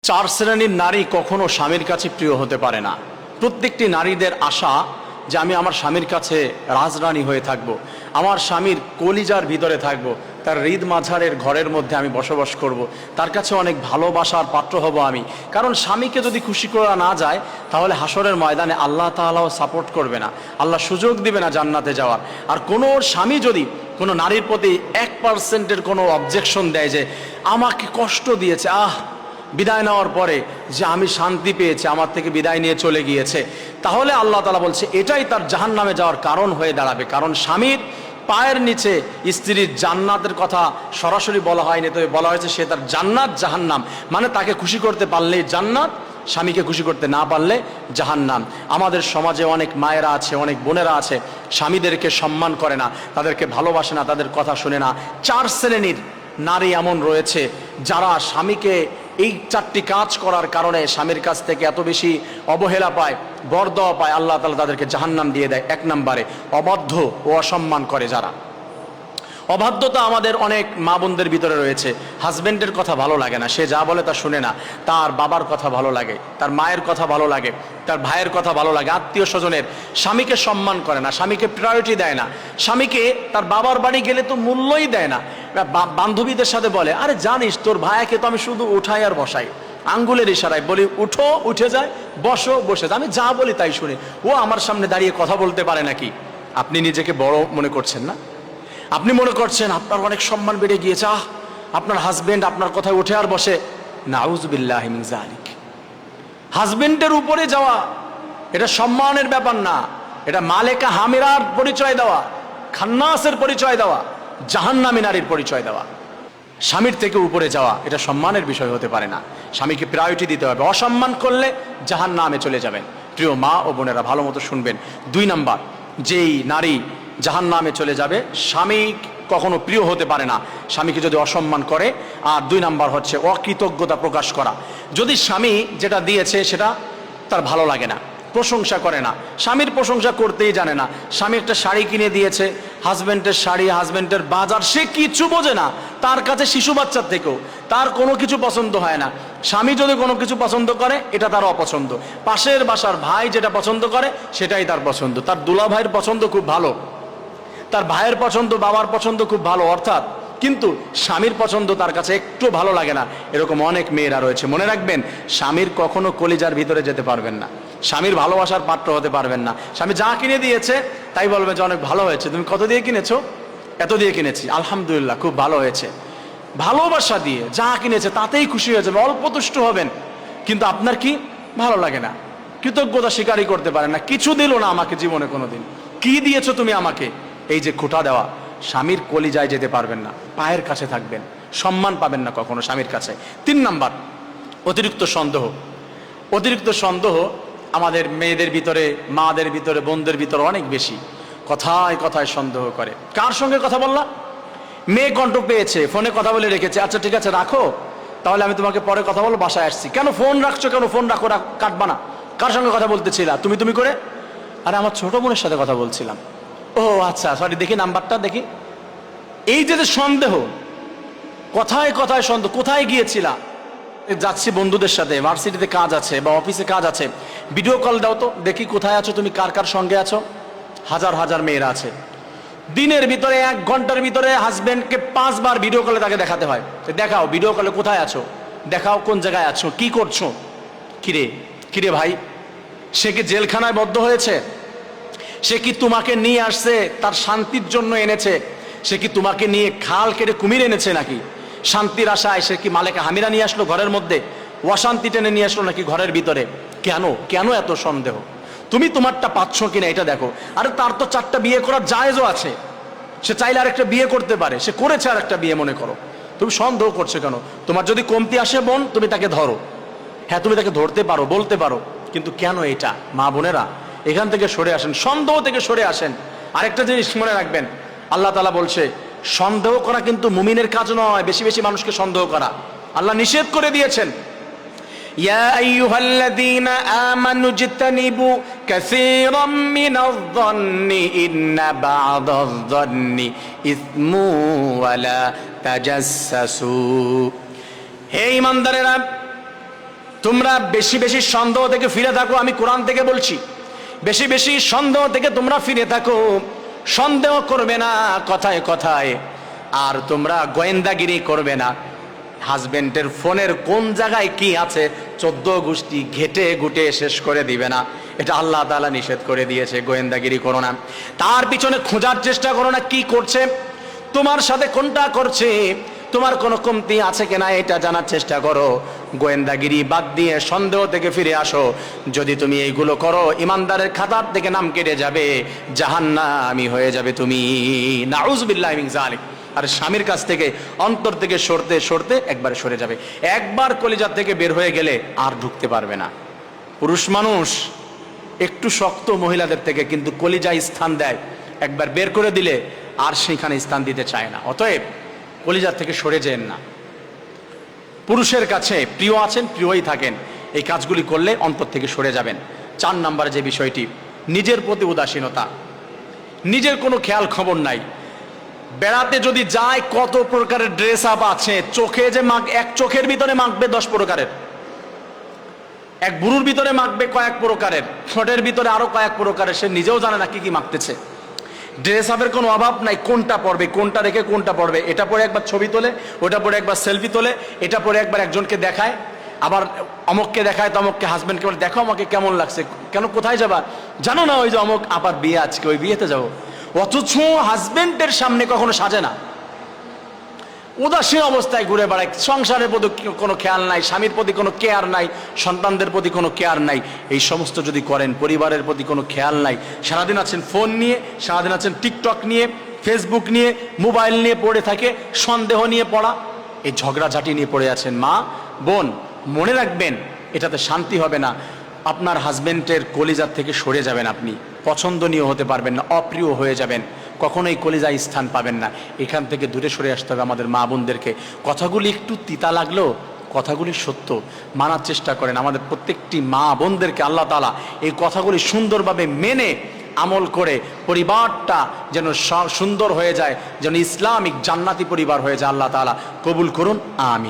চার শ্রেণীর নারী কখনো স্বামীর কাছে প্রিয় হতে পারে না। প্রত্যেকটি নারীদের আশা যে আমি আমার স্বামীর কাছে রাজরানী হয়ে থাকব, আমার স্বামীর কলিজার ভিতরে থাকব, তার হৃদ মাঝারের ঘরের মধ্যে আমি বসবাস করব, তার কাছে অনেক ভালোবাসার পাত্র হব আমি। কারণ স্বামীকে যদি খুশি করা না যায় তাহলে হাসরের ময়দানে আল্লাহ তাআলাও সাপোর্ট করবে না, আল্লাহ সুযোগ দিবে না জান্নাতে যাওয়ার। আর কোনো স্বামী যদি কোনো নারীর প্রতি 1% কোনো অবজেকশন দেয় যে আমাকে কষ্ট দিয়েছে, বিদায় নেওয়ার পরে যে আমি শান্তি পেয়েছি, আমার থেকে বিদায় নিয়ে চলে গিয়েছে, তাহলে আল্লাহ তাআলা বলছে এটাই তার জাহান্নামে যাওয়ার কারণ হয়ে দাঁড়াবে। কারণ স্বামীর পায়ের নিচে স্ত্রীর জান্নাতের কথা সরাসরি বলা হয়নি, তবে বলা হয়েছে সে তার জান্নাত জাহান্নাম, মানে তাকে খুশি করতে পারলেই জান্নাত, স্বামীকে খুশি করতে না পারলে জাহান্নাম। আমাদের সমাজে অনেক মায়েরা আছে, অনেক বোনেরা আছে, স্বামীদেরকে সম্মান করে না, তাদেরকে ভালোবাসে না, তাদের কথা শুনে না। চার শ্রেণীর নারী এমন রয়েছে যারা স্বামীকে এই চারটি কাজ করার কারণে স্বামীর কাছ থেকে এত বেশি অবহেলা পায়, বরদোয়া পায়, আল্লাহ তাআলা তাদেরকে জাহান্নাম দিয়ে দেয়। 1 নম্বরে অবাধ্য ও অসম্মান করে যারা। অবাধ্যতা আমাদের অনেক মা বোনদের ভিতরে রয়েছে। হাজবেন্ডের কথা ভালো লাগে না, সে যা বলে তা শুনে না, তার বাবার কথা ভালো লাগে, তার মায়ের কথা ভালো লাগে, তার ভাইয়ের কথা ভালো লাগে, আত্মীয় স্বজনের। স্বামীকে সম্মান করে না, স্বামীকে প্রায়োরিটি দেয় না, স্বামীকে তার বাবার বাড়ি গেলে তো মূল্যই দেয় না। বান্ধবীদের সাথে বলে আরে জানিস তোর ভাইয়াকে তো আমি শুধু উঠাই আর বসাই, আঙ্গুলের ইশারায় বলি উঠো উঠে যায়, বসো বসে যায়, আমি যা বলি তাই শুনে, ও আমার সামনে দাঁড়িয়ে কথা বলতে পারে নাকি? আপনি নিজেকে বড় মনে করছেন না? আপনি মনে করছেন আপনার অনেক সম্মান বেড়ে গিয়েছে, আপনার হাজবেন্ড আপনার কথায় উঠে আর বসে। নাউযুবিল্লাহি মিন যালিক। হাজবেন্ডের উপরে যাওয়া এটা সম্মানের ব্যাপার না, এটা মালেকা হামিরার পরিচয় দেওয়া, খান্নাসের পরিচয় দেওয়া, জাহান্নামী নারীর পরিচয় দেওয়া। স্বামীর থেকে উপরে যাওয়া এটা সম্মানের বিষয় হতে পারে না। স্বামীকে প্রায়োরিটি দিতে হবে, অসম্মান করলে জাহান্নামে চলে যাবেন। প্রিয় মা ও বোনেরা ভালো মতো শুনবেন। 2 নাম্বার, যেই নারী জাহান্নামে চলে যাবে, স্বামী কখনো প্রিয় হতে পারে না স্বামীকে যদি অসম্মান করে। আর 2 নাম্বার হচ্ছে অকৃতজ্ঞতা প্রকাশ করা। যদি স্বামী যেটা দিয়েছে সেটা তার ভালো লাগে না, প্রশংসা করে না, স্বামীর প্রশংসা করতেই জানে না। স্বামী একটা শাড়ি কিনে দিয়েছে, হাজবেন্ডের শাড়ি, হাজবেন্ডের বাজার, সে কিছু বোঝে না, তার কাছে শিশু বাচ্চার থেকেও তার কোনো কিছু পছন্দ হয় না। স্বামী যদি কোনো কিছু পছন্দ করে এটা তার অপছন্দ, পাশের বাসার ভাই যেটা পছন্দ করে সেটাই তার পছন্দ, তার দুলা ভাইয়ের পছন্দ খুব ভালো, তার ভাইয়ের পছন্দ, বাবার পছন্দ খুব ভালো, অর্থাৎ কিন্তু স্বামীর পছন্দ তার কাছে একটু ভালো লাগে না। এরকম অনেক মেয়েরা রয়েছে। মনে রাখবেন, স্বামীর কখনো কলিজার ভিতরে যেতে পারবেন না, স্বামীর ভালোবাসার পাত্র হতে পারবেন না। স্বামী যা কিনে দিয়েছে তাই বলবে যে অনেক ভালো হয়েছে, তুমি কত দিয়ে কিনেছো? এত দিয়ে কিনেছি, আলহামদুলিল্লাহ খুব ভালো হয়েছে। ভালোবাসা দিয়ে যা কিনেছে তাতেই খুশি হয়ে যাবে, অল্প তুষ্ট হবেন। কিন্তু আপনার কি ভালো লাগে না, কৃতজ্ঞতা স্বীকারই করতে পারেন না, কিছু দিল না আমাকে জীবনে কোনোদিন, কি দিয়েছো তুমি আমাকে? এই যে খোঁটা দেওয়া, স্বামীর কলিজায় যেতে পারবেন না, পায়ের কাছে থাকবেন, সম্মান পাবেন না কখনো স্বামীর কাছে। 3 নাম্বার, অতিরিক্ত সন্দেহ। অতিরিক্ত সন্দেহ আমাদের মেয়েদের ভিতরে, মাদের ভিতরে, বোনদের ভিতরে অনেক বেশি। কথায় কথায় সন্দেহ করে। কার সঙ্গে কথা বললা? মেয়ে কণ্ঠ পেয়েছে, ফোনে কথা বলে রেখেছে, আচ্ছা ঠিক আছে রাখো, তাহলে আমি তোমাকে পরে কথা বলবো, বাসায় আসছি। কেন ফোন রাখছো? কেন ফোন রাখো, কাটবা না। কার সঙ্গে কথা বলতেছিলা তুমি তুমি করে? আরে আমার ছোট বোনের সাথে কথা বলছিলাম। ও আচ্ছা সরি, দেখি নাম্বারটা দেখি। এই যে সন্দেহ, কথায় কথায় সন্দেহ। কোথায় গিয়েছিলা? যাচ্ছি বন্ধুদের সাথে, ভার্সিটিতে কাজ আছে বা অফিসে কাজ আছে, ভিডিও কল দাও তো দেখি কোথায় আছো তুমি, কার কার সঙ্গে আছো। হাজার হাজার মেয়েরা আছে, দিনের ভিতরে 1 ঘন্টার ভিতরে হাজবেন্ডকে 5 বার ভিডিও কলে তাকে দেখাতে হয়। দেখাও ভিডিও কলে কোথায় আছো, দেখাও কোন জায়গায় আছো, কি করছো। কিরে কিরে ভাই, সে কি জেলখানায় বদ্ধ হয়েছে? সে কি তোমাকে নিয়ে আসছে তার শান্তির জন্য এনেছে? সে কি তোমাকে নিয়ে খাল কেটে কুমির এনেছে নাকি? শান্তির আশায় সে কি মালেকা হামিরা নিয়ে আসলো ঘরের মধ্যে, অশান্তি টেনে নিয়ে আসলো নাকি ঘরের ভিতরে? কেন কেন এত সন্দেহ? তুমি তোমারটা পাচ্ছ কিনা এটা দেখো। আরে তার তো 4টা বিয়ে করার জায়েজও আছে, সে চাইলে আরেকটা বিয়ে করতে পারে, সে করেছে আরেকটা বিয়ে মনে করো, তুমি সন্দেহ করছো কেন? তোমার যদি কমতি আসে বোন, তুমি তাকে ধরো, হ্যাঁ তুমি তাকে ধরতে পারো, বলতে পারো, কিন্তু কেন এটা? মা বোনেরা এখান থেকে সরে আসেন, সন্দেহ থেকে সরে আসেন। আরেকটা জিনিস মনে রাখবেন, আল্লাহ তাআলা বলছে সন্দেহ করা কিন্তু মুমিনের কাজ নয়, বেশি বেশি মানুষকে সন্দেহ করা আল্লাহ নিষেধ করে দিয়েছেন। ইয়া আইয়ুহাল্লাযীনা আমানু ইজতানিবু কাসীরাম মিনায-যন্নি ইন্না বা'দায-যন্নি ইসমু ওয়া লা তাজাসসু। হে ঈমানদারেরা, তোমরা বেশি বেশি সন্দেহ থেকে ফিরে থাকো, আমি কোরআন থেকে বলছি, বেশি বেশি সন্দেহ থেকে তোমরা ফিরে থাকো, সন্দেহ করবে না কথায় কথায়, আর তোমরা গোয়েন্দাগিরি করবে না। হাজবেন্ডের ফোনের কোন জায়গায় কি আছে 14 গোষ্ঠী ঘেটে ঘুটে শেষ করে দিবে না, এটা আল্লাহ তাআলা নিষেধ করে দিয়েছে। গোয়েন্দাগিরি করো না, তার পিছনে খোঁজার চেষ্টা করো না কি করছে, তোমার সাথে কোনটা করছে, তোমার কোনো কমতি আছে কিনা এটা জানার চেষ্টা করো। গোয়েন্দাগিরি বাদ দিয়ে সন্দেহ থেকে ফিরে আসো। যদি তুমি এইগুলো করো, ইমানদারের খাতার থেকে নাম কেটে যাবে, জাহান্নামী হয়ে যাবে তুমি। নাউযুবিল্লাহি মিন যালিক। আর স্বামীর কাছ থেকে অন্তর থেকে সরতে সরতে একবার সরে যাবে। একবার কলিজা থেকে বের হয়ে গেলে আর ঢুকতে পারবে না। পুরুষ মানুষ একটু শক্ত মহিলাদের থেকে, কিন্তু কলিজায় স্থান দেয়, একবার বের করে দিলে আর সেখানে স্থান দিতে চায় না। অতএব কলিজা থেকে সরে যেন না। পুরুষের কাছে প্রিয় আছেন, প্রিয়ই থাকেন, এই কাজগুলি করলে অন্তর থেকে সরে যাবেন। 4 নম্বরে যে বিষয়টি, নিজের প্রতি উদাসীনতা, নিজের কোনো খেয়াল খবর নাই। বেড়াতে যদি যায়, কত প্রকারের ড্রেস আপ আছে, চোখে যে এক চোখের ভিতরে মাখবে 10 প্রকারের, এক বুড়ুর ভিতরে মাখবে কয়েক প্রকারের, ঠোঁটের ভিতরে আরো কয়েক প্রকারের, সে নিজেও জানে না কি কি মাখতেছে। ড্রেস আপের কোনো অভাব নাই, কোনটা পড়বে, কোনটা রেখে কোনটা পড়বে, এটা পরে একবার ছবি তোলে, ওটা পরে একবার সেলফি তোলে, এটা পরে একবার একজনকে দেখায়, আবার অমককে দেখায়, তমককে হাজবেন্ডকে বলে দেখো আমাকে কেমন লাগছে, কেন কোথায় যাবা, জানো না ওই যে অমক আপার বিয়ে আজকে, ওই বিয়েতে যাবো। অথচ হাজবেন্ডের সামনে কখনো সাজে না, উদাসীন অবস্থায় ঘুরে বেড়ায়, সংসারের প্রতি কোনো খেয়াল নাই, স্বামীর প্রতি কোনো কেয়ার নাই, সন্তানদের প্রতি কোনো কেয়ার নাই। এই সমস্ত যদি করেন, পরিবারের প্রতি কোনো খেয়াল নাই, সারাদিন আছেন ফোন নিয়ে, সারাদিন আছেন টিকটক নিয়ে, ফেসবুক নিয়ে, মোবাইল নিয়ে পড়ে থাকে, সন্দেহ নিয়ে পড়া, এই ঝগড়াঝাটি নিয়ে পড়ে আছেন। মা বোন মনে রাখবেন, এটাতে শান্তি হবে না। আপনার হাজবেন্ডের কলিজার থেকে সরে যাবেন, আপনি পছন্দনীয় হতে পারবেন না, অপ্রিয় হয়ে যাবেন, কখনোই কলিজায় স্থান পাবেন না। এখান থেকে দূরে সরে আসতে হবে আমাদের মা বোনদেরকে। কথাগুলি একটু তিতা লাগলেও কথাগুলি সত্য, মানার চেষ্টা করেন। আমাদের প্রত্যেকটি মা বোনদেরকে আল্লাহ তাআলা এই কথাগুলি সুন্দরভাবে মেনে আমল করে পরিবারটা যেন সুন্দর হয়ে যায়, যেন ইসলামিক জান্নাতি পরিবার হয়ে যায়। আল্লাহ তাআলা কবুল করুন, আমিন।